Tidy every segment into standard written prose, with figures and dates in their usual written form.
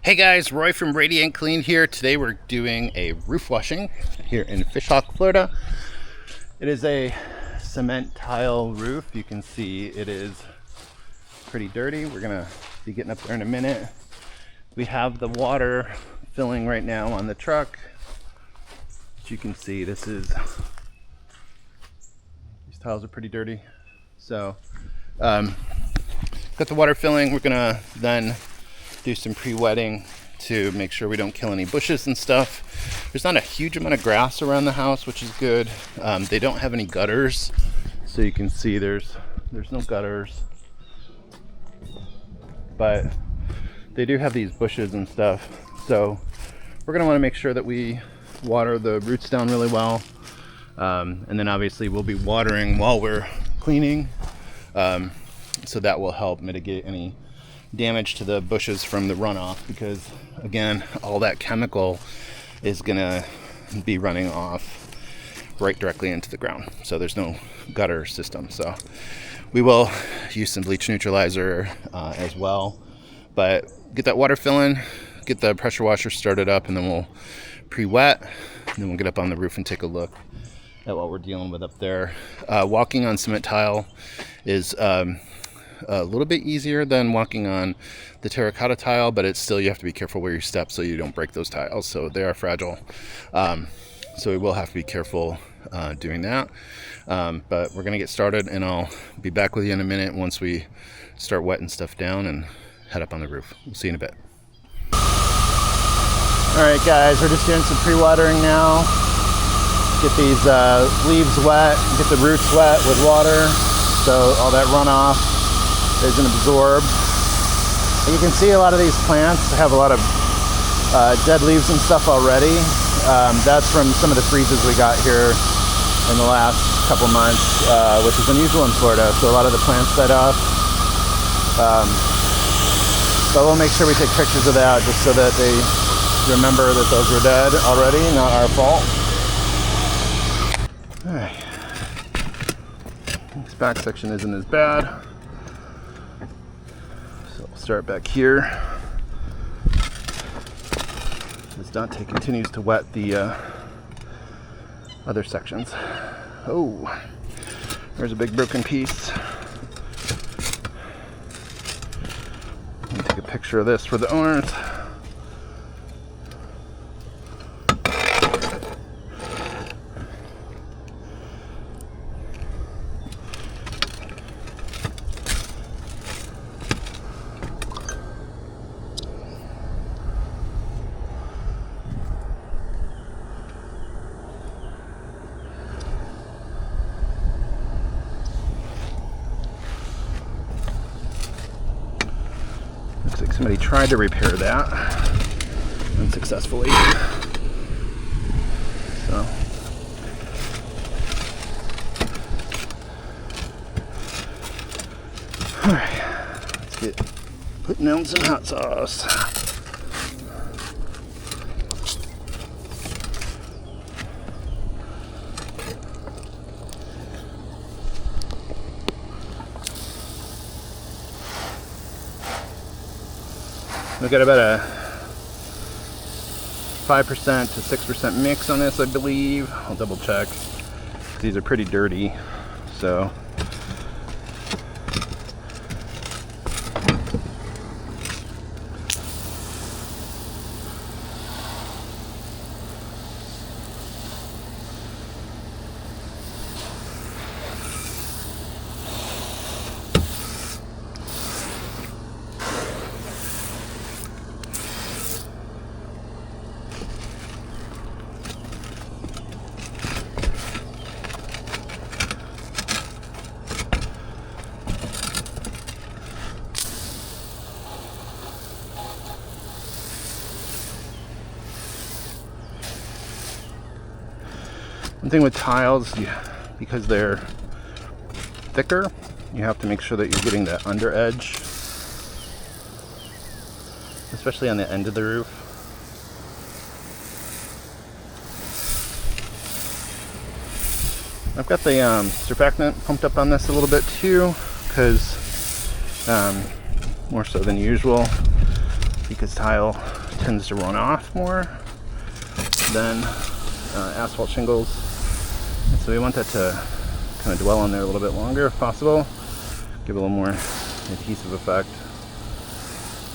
Hey guys, Roy from Radiant Clean here. Today we're doing a roof washing here in Fishhawk, Florida. It is a cement tile roof. You can see it is pretty dirty. We're gonna be getting up there in a minute. We have the water filling right now on the truck. As you can see, these tiles are pretty dirty. So, got the water filling. We're gonna then do some pre-wetting to make sure we don't kill any bushes and stuff. There's not a huge amount of grass around the house, which is good. They don't have any gutters, so you can see there's no gutters, but they do have these bushes and stuff. So we're gonna want to make sure that we water the roots down really well, and then obviously we'll be watering while we're cleaning, so that will help mitigate any damage to the bushes from the runoff, because again, all that chemical is gonna be running off right directly into the ground, so there's no gutter system. So we will use some bleach neutralizer as well, but get that water filling, get the pressure washer started up, and then we'll pre-wet, and then we'll get up on the roof and take a look at what we're dealing with up there. Walking on cement tile is a little bit easier than walking on the terracotta tile, but it's still, you have to be careful where you step so you don't break those tiles, so they are fragile. So we will have to be careful doing that, but we're gonna get started, and I'll be back with you in a minute once we start wetting stuff down and head up on the roof. We'll see you in a bit. All right guys, we're just doing some pre-watering now. Get these leaves wet, get the roots wet with water, so all that runoff isn't absorbed. And you can see a lot of these plants have a lot of dead leaves and stuff already. That's from some of the freezes we got here in the last couple months, which is unusual in Florida, so a lot of the plants died off. But we'll make sure we take pictures of that just so that they remember that those were dead already, not our fault. All right. This back section isn't as bad. So we'll start back here. As Dante continues to wet the other sections. Oh, there's a big broken piece. Let me take a picture of this for the owners. Looks like somebody tried to repair that unsuccessfully. So alright, let's get putting on some hot sauce. We've got about a 5% to 6% mix on this, I believe. I'll double check. These are pretty dirty, so. One thing with tiles, because they're thicker, you have to make sure that you're getting the under edge, especially on the end of the roof. I've got the surfactant pumped up on this a little bit too, because more so than usual. because tile tends to run off more than asphalt shingles. And so we want that to kind of dwell on there a little bit longer if possible. Give it a little more adhesive effect.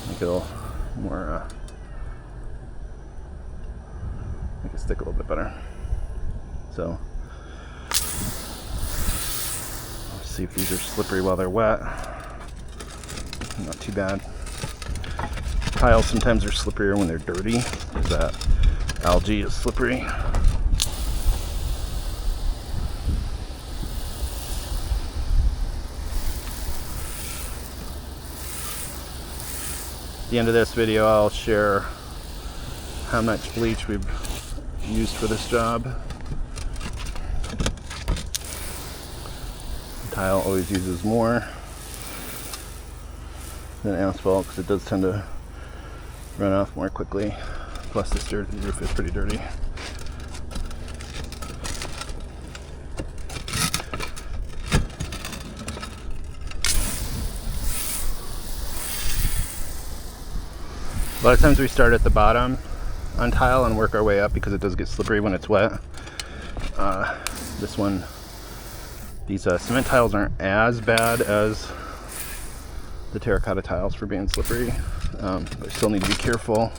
Make it a little more, make it stick a little bit better. So, let's see if these are slippery while they're wet. Not too bad. Tiles sometimes are slipperier when they're dirty, because that algae is slippery. At the end of this video, I'll share how much bleach we've used for this job. Tile always uses more than asphalt because it does tend to run off more quickly. Plus this roof is pretty dirty. A lot of times we start at the bottom on tile and work our way up because it does get slippery when it's wet. This one, these cement tiles aren't as bad as the terracotta tiles for being slippery, but you still need to be careful.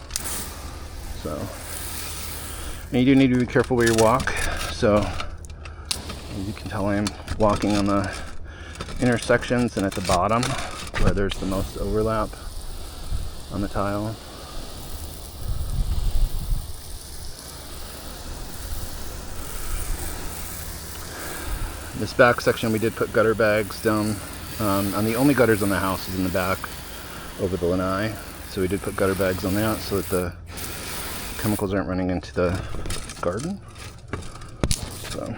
So, and you do need to be careful where you walk. So, as you can tell, I'm walking on the intersections and at the bottom where there's the most overlap on the tile. This back section we did put gutter bags down on the only gutters on the house is in the back over the lanai. So we did put gutter bags on that so that the chemicals aren't running into the garden. So.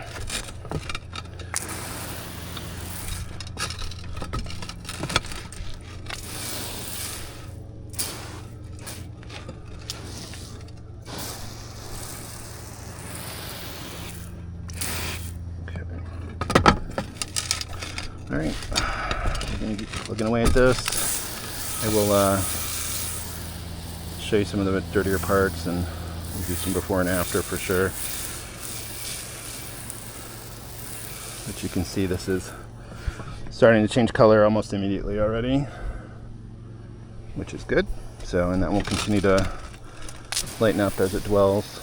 Alright, I'm going to keep looking away at this. I will show you some of the dirtier parts and we'll do some before and after for sure. But you can see this is starting to change color almost immediately already, which is good. So, and that will continue to lighten up as it dwells.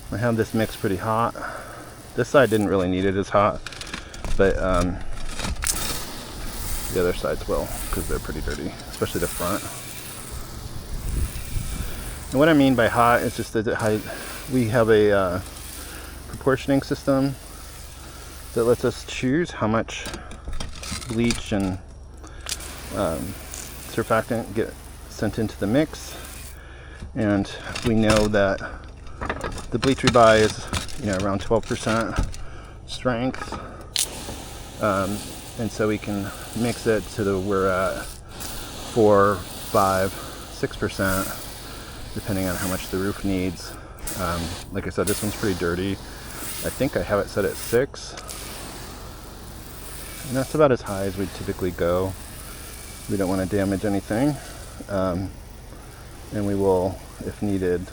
I have this mix pretty hot. This side didn't really need it as hot, but the other sides will, because they're pretty dirty, especially the front. And what I mean by hot is just that we have a proportioning system that lets us choose how much bleach and surfactant get sent into the mix. And we know that the bleach we buy is around 12% strength, and so we can mix it to we're at 4, 5, 6% depending on how much the roof needs. Like I said, this one's pretty dirty. I think I have it set at 6, and that's about as high as we typically go. We don't want to damage anything, and we will, if needed,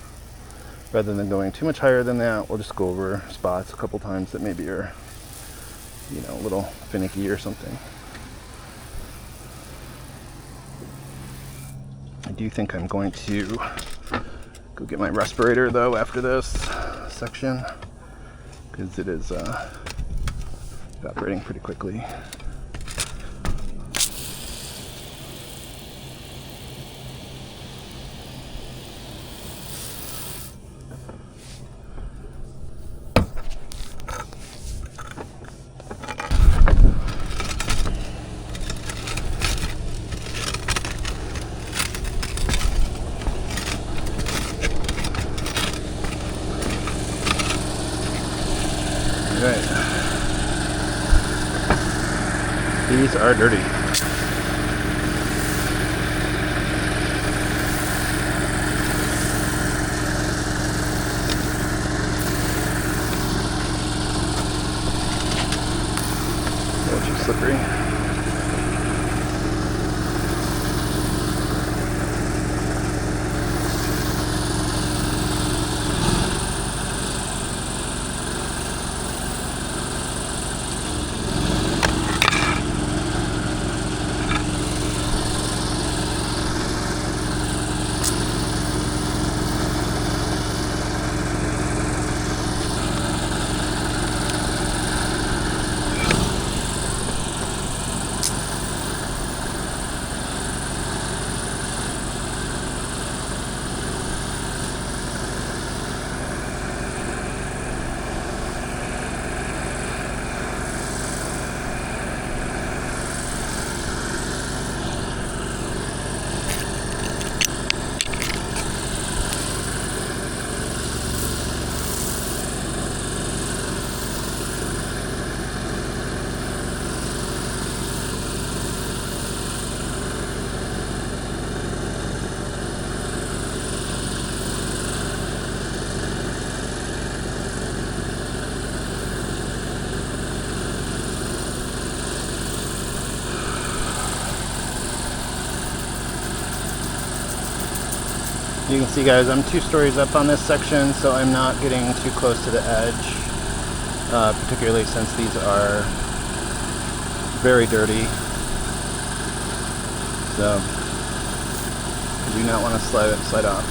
rather than going too much higher than that, we'll just go over spots a couple times that maybe are, a little finicky or something. I do think I'm going to go get my respirator though after this section, because it is evaporating pretty quickly. Right. These are dirty. A little too slippery. You can see, guys, I'm 2 stories up on this section, so I'm not getting too close to the edge, particularly since these are very dirty. So I do not want to slide off.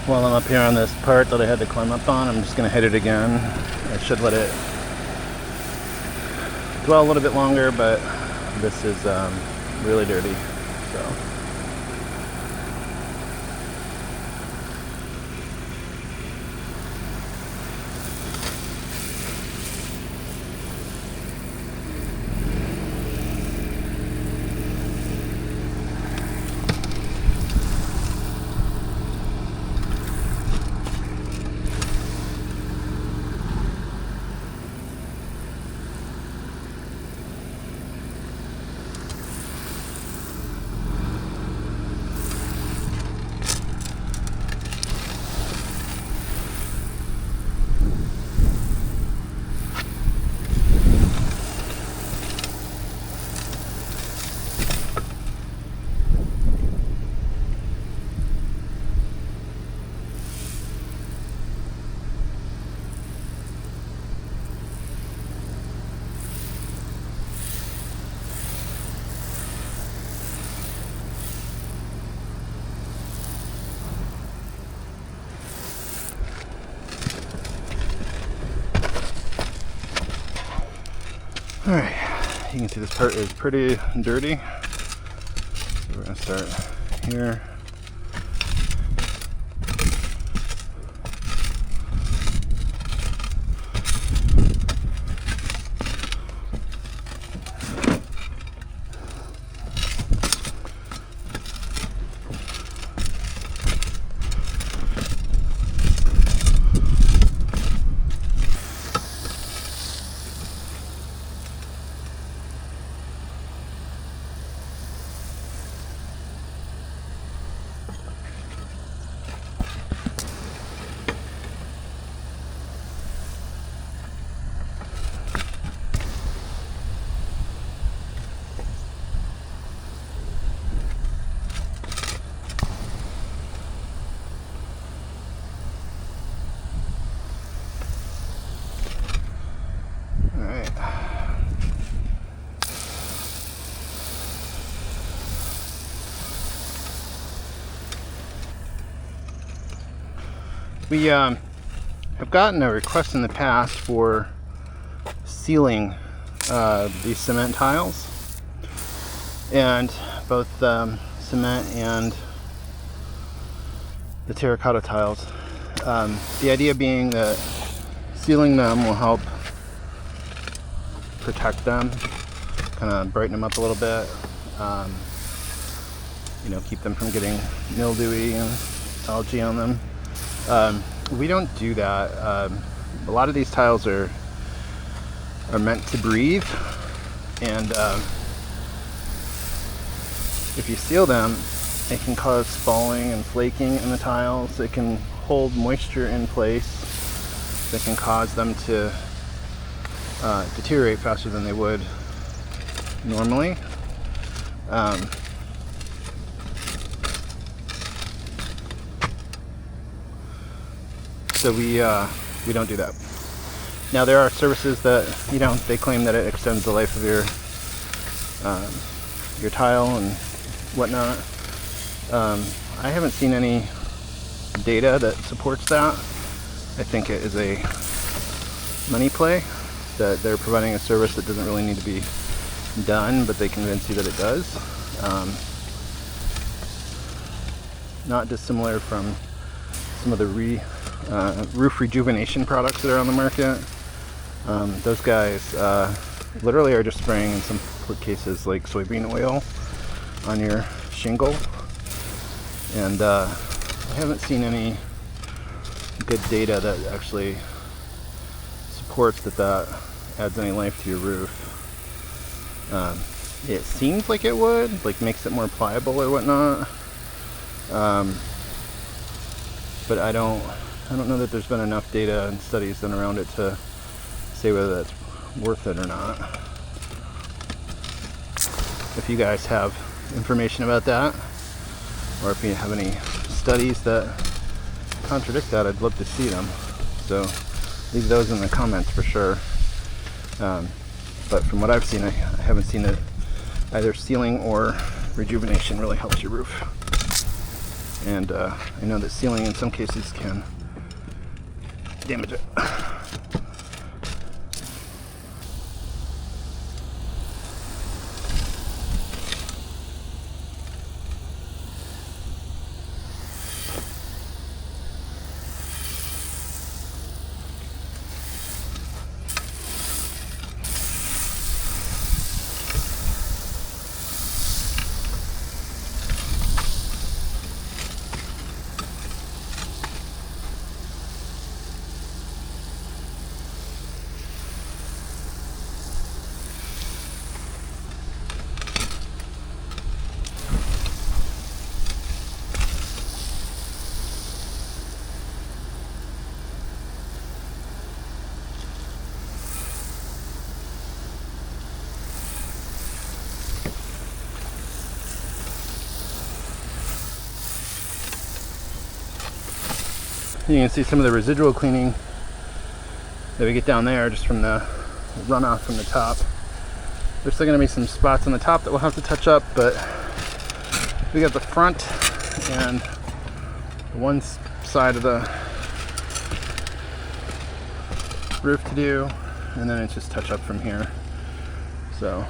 While I'm up here on this part that I had to climb up on, I'm just going to hit it again. I should let it dwell a little bit longer, but this is really dirty. So. Alright, you can see this part is pretty dirty. So we're going to start here. We have gotten a request in the past for sealing these cement tiles, and both cement and the terracotta tiles. The idea being that sealing them will help protect them, kind of brighten them up a little bit, you know, keep them from getting mildewy and algae on them. We don't do that. A lot of these tiles are meant to breathe, and if you seal them, it can cause falling and flaking in the tiles. It can hold moisture in place that can cause them to deteriorate faster than they would normally. So we don't do that. Now there are services that, you know, they claim that it extends the life of your tile and whatnot. I haven't seen any data that supports that. I think it is a money play, that they're providing a service that doesn't really need to be done, but they convince you that it does. Not dissimilar from some of the roof rejuvenation products that are on the market. Those guys literally are just spraying, in some cases, like soybean oil on your shingle, and I haven't seen any good data that actually supports that adds any life to your roof. It seems like it would, like makes it more pliable or whatnot, but I don't know that there's been enough data and studies done around it to say whether that's worth it or not. If you guys have information about that, or if you have any studies that contradict that, I'd love to see them. So leave those in the comments for sure. But from what I've seen, I haven't seen that either sealing or rejuvenation really helps your roof. and I know that sealing in some cases can damage it. You can see some of the residual cleaning that we get down there just from the runoff from the top. There's still going to be some spots on the top that we'll have to touch up, but we got the front and one side of the roof to do, and then it's just touch up from here. So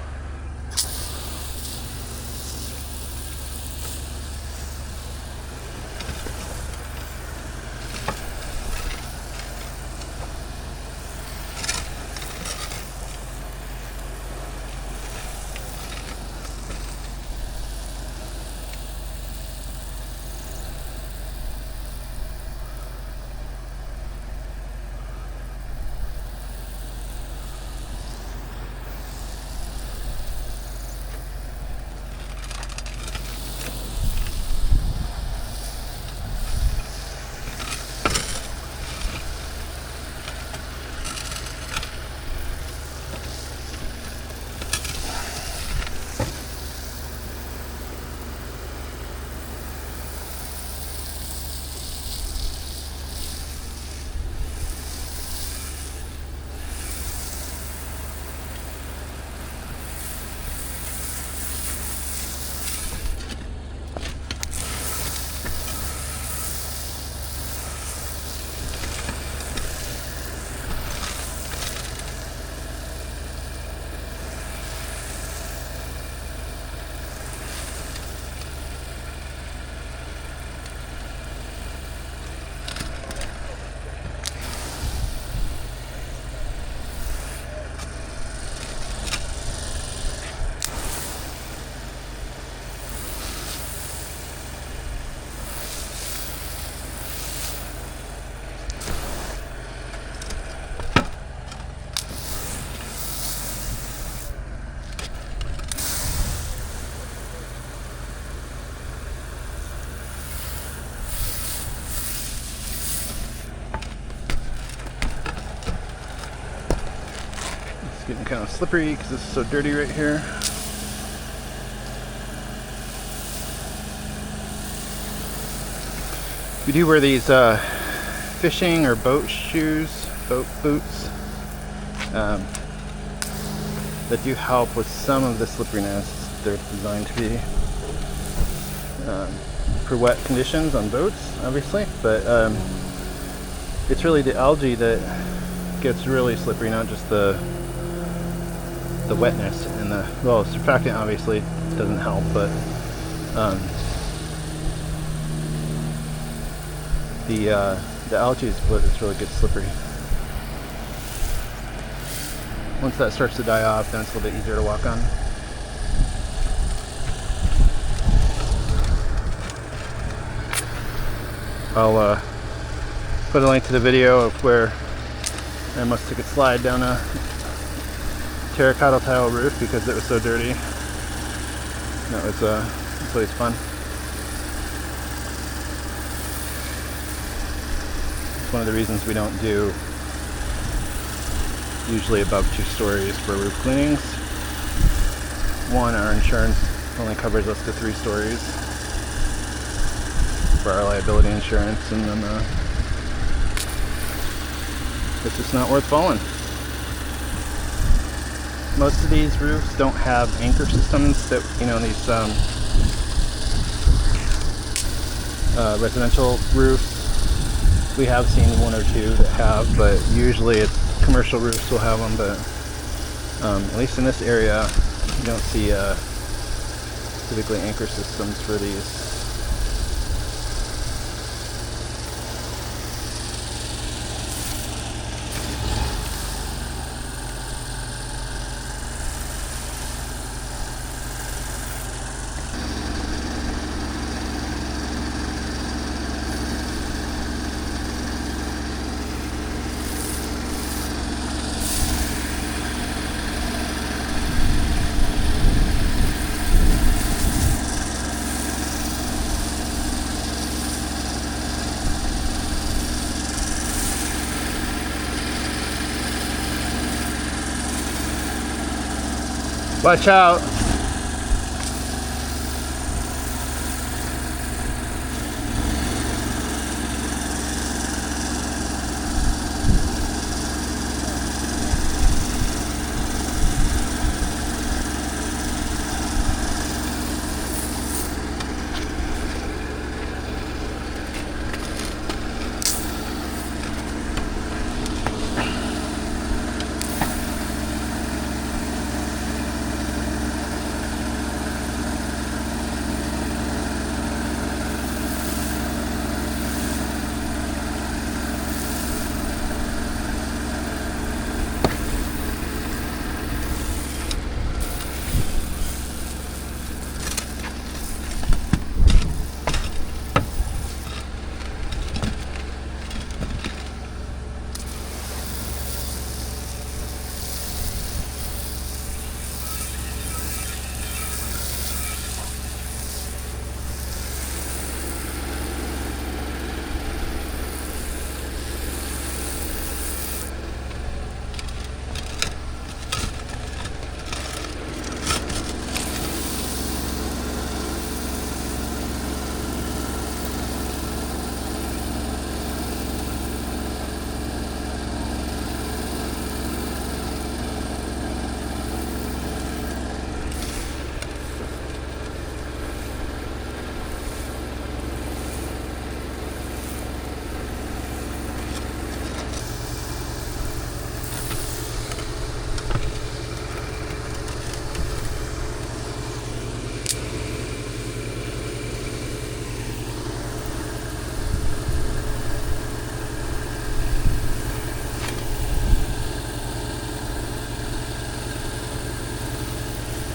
it's getting kind of slippery because it's so dirty right here. We do wear these fishing or boat shoes, boat boots, that do help with some of the slipperiness. They're designed to be for wet conditions on boats, obviously, but it's really the algae that gets really slippery, not just the wetness and the, well, surfactant obviously doesn't help, but the algae is what really gets slippery. Once that starts to die off, then it's a little bit easier to walk on. I'll put a link to the video of where I almost took a slide down a terracotta tile roof because it was so dirty. That was always fun. It's one of the reasons we don't do usually above 2 stories for roof cleanings. One, our insurance only covers us to 3 stories for our liability insurance, and then it's just not worth falling. Most of these roofs don't have anchor systems that, you know, these residential roofs. We have seen one or two that have, but usually it's commercial roofs will have them. But at least in this area, you don't see typically anchor systems for these. Watch out.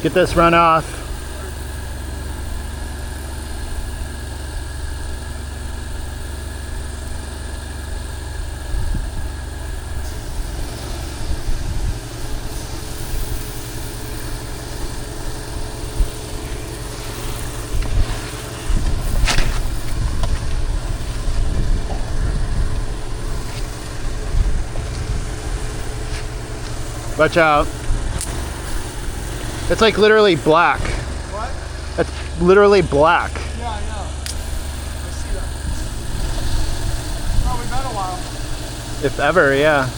Get this runoff. Watch out. It's like literally black. What? It's literally black. Yeah, I know. I see that. Probably been a while. If ever, yeah.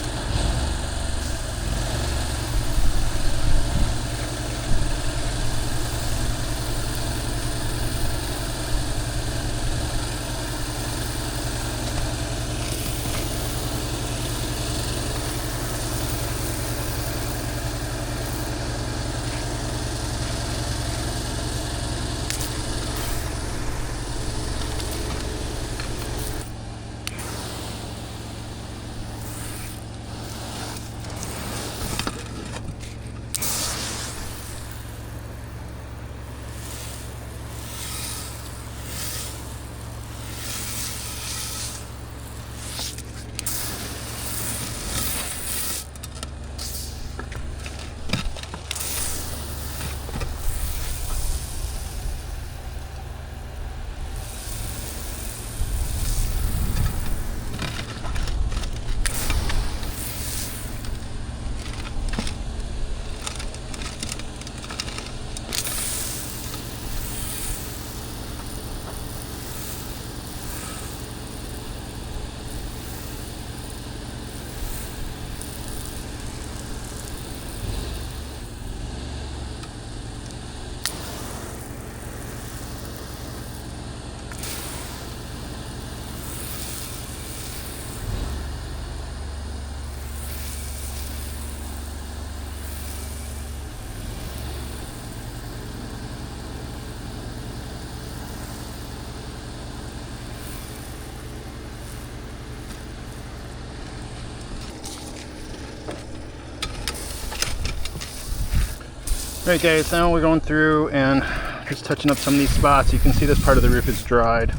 Alright guys, now we're going through and just touching up some of these spots. You can see this part of the roof is dried.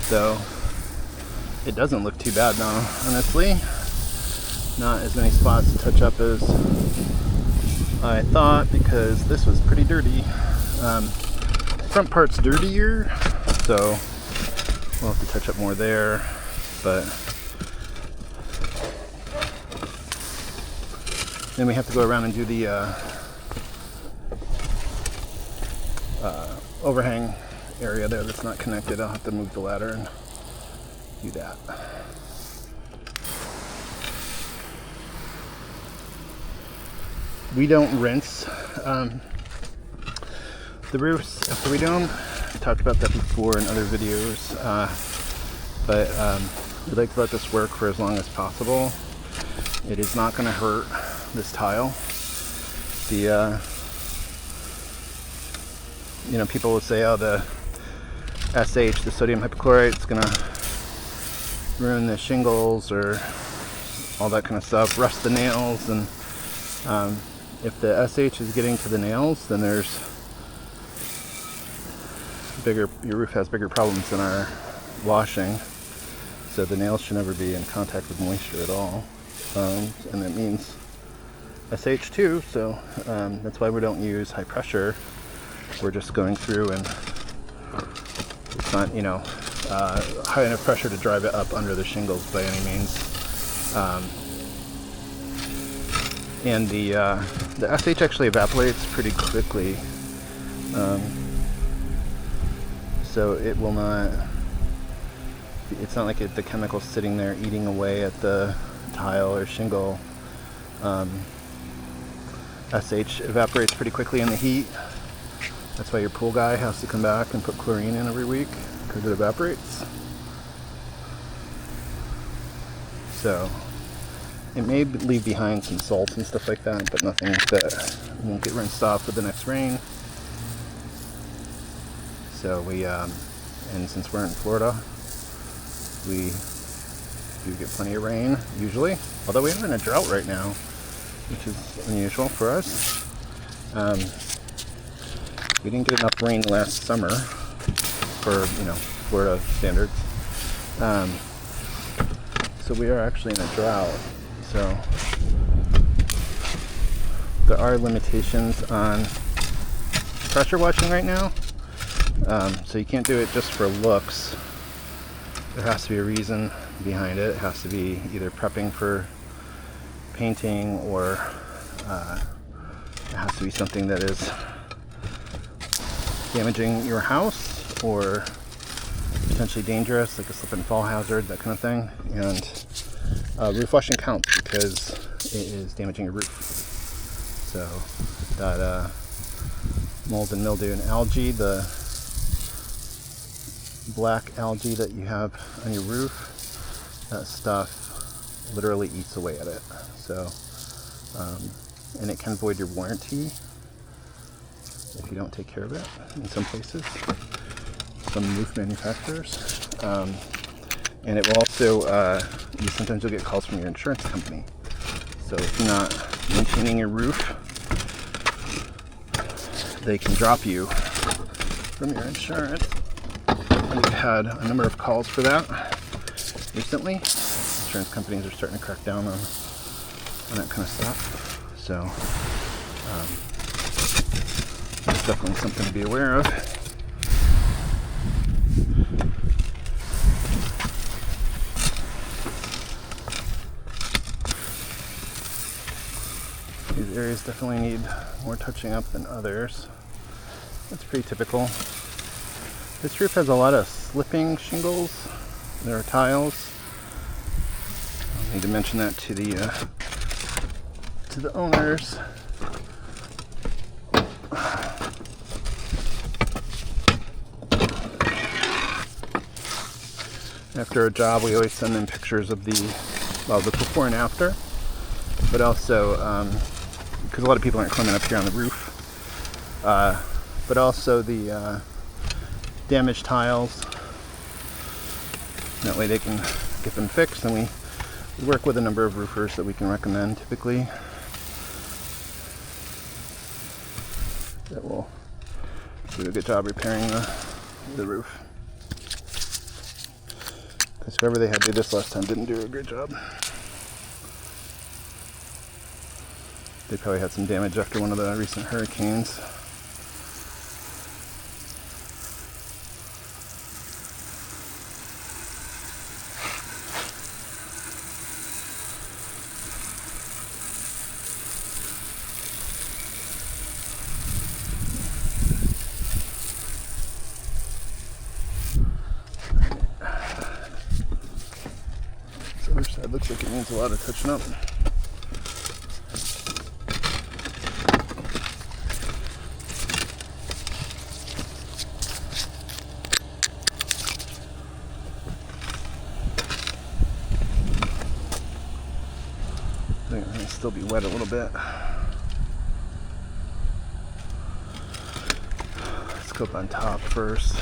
So it doesn't look too bad now, honestly. Not as many spots to touch up as I thought because this was pretty dirty. Front part's dirtier, so we'll have to touch up more there. But then we have to go around and do the overhang area there that's not connected. I'll have to move the ladder and do that. We don't rinse the roofs after we do them. I talked about that before in other videos, but we'd like to let this work for as long as possible. It is not going to hurt this tile. The you know, people will say, oh, the SH, the sodium hypochlorite, is going to ruin the shingles or all that kind of stuff, rust the nails, and if the SH is getting to the nails, then there's your roof has bigger problems than our washing. So the nails should never be in contact with moisture at all, and that means SH too. So that's why we don't use high pressure. We're just going through, and it's not, you know, high enough pressure to drive it up under the shingles by any means. And the SH actually evaporates pretty quickly, so it will not. It's not like the chemical's sitting there eating away at the tile or shingle. SH evaporates pretty quickly in the heat. That's why your pool guy has to come back and put chlorine in every week, because it evaporates. So it may leave behind some salt and stuff like that, but nothing that won't get rinsed off with the next rain. So we, and since we're in Florida, we do get plenty of rain usually. Although we are in a drought right now, which is unusual for us. We didn't get enough rain last summer for, you know, Florida standards. So we are actually in a drought. So there are limitations on pressure washing right now. So you can't do it just for looks. There has to be a reason behind it. It has to be either prepping for painting, or it has to be something that is damaging your house or potentially dangerous, like a slip and fall hazard, that kind of thing. And roof washing counts because it is damaging your roof. So that mold and mildew and algae, the black algae that you have on your roof, that stuff literally eats away at it. So and it can void your warranty if you don't take care of it in some places, some roof manufacturers. And it will also, sometimes you'll get calls from your insurance company. So if you're not maintaining your roof, they can drop you from your insurance. We've had a number of calls for that recently. Insurance companies are starting to crack down on that kind of stuff. So it's definitely something to be aware of. These areas definitely need more touching up than others. That's pretty typical. This roof has a lot of slipping shingles. There are tiles. I need to mention that to the owners. After a job, we always send them pictures of the before and after, but also because a lot of people aren't climbing up here on the roof, but also the damaged tiles. That way they can get them fixed, and we work with a number of roofers that we can recommend typically. do a good job repairing the roof. Because whoever they had do this last time didn't do a great job. They probably had some damage after one of the recent hurricanes. This other side looks like it needs a lot of touching up. I think it's going to still be wet a little bit. Let's go up on top first.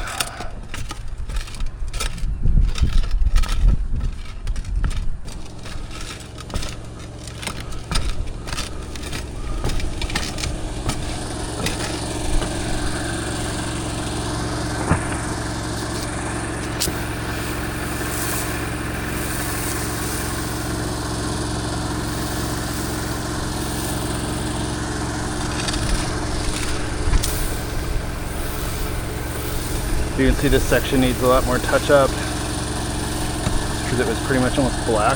You can see this section needs a lot more touch up because it was pretty much almost black.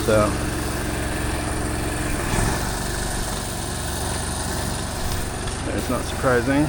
So it's not surprising.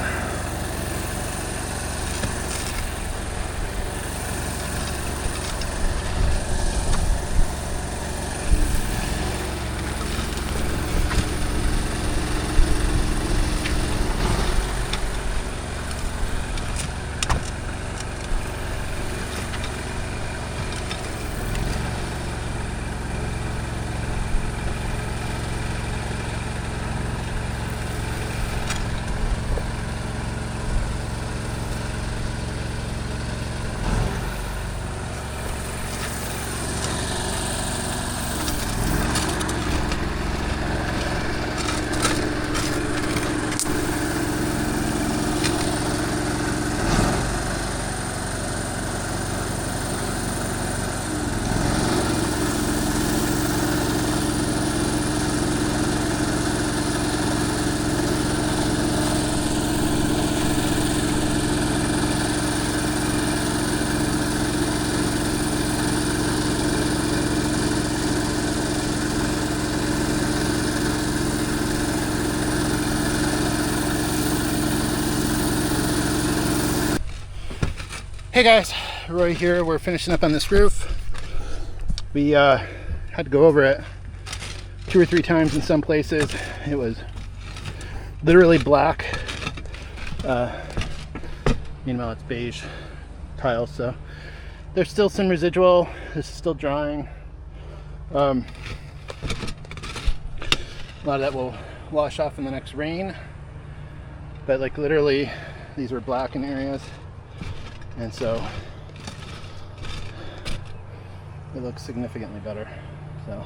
Hey guys, Roy here. We're finishing up on this roof. We had to go over it 2 or 3 times in some places. It was literally black. Meanwhile, it's beige tiles, so there's still some residual. This is still drying. A lot of that will wash off in the next rain. But like literally, these were black in areas. And so it looks significantly better. So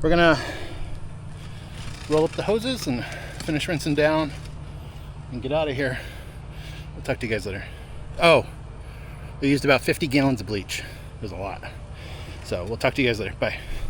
we're gonna roll up the hoses and finish rinsing down and get out of here. We'll talk to you guys later. Oh, we used about 50 gallons of bleach. It was a lot. So we'll talk to you guys later. Bye.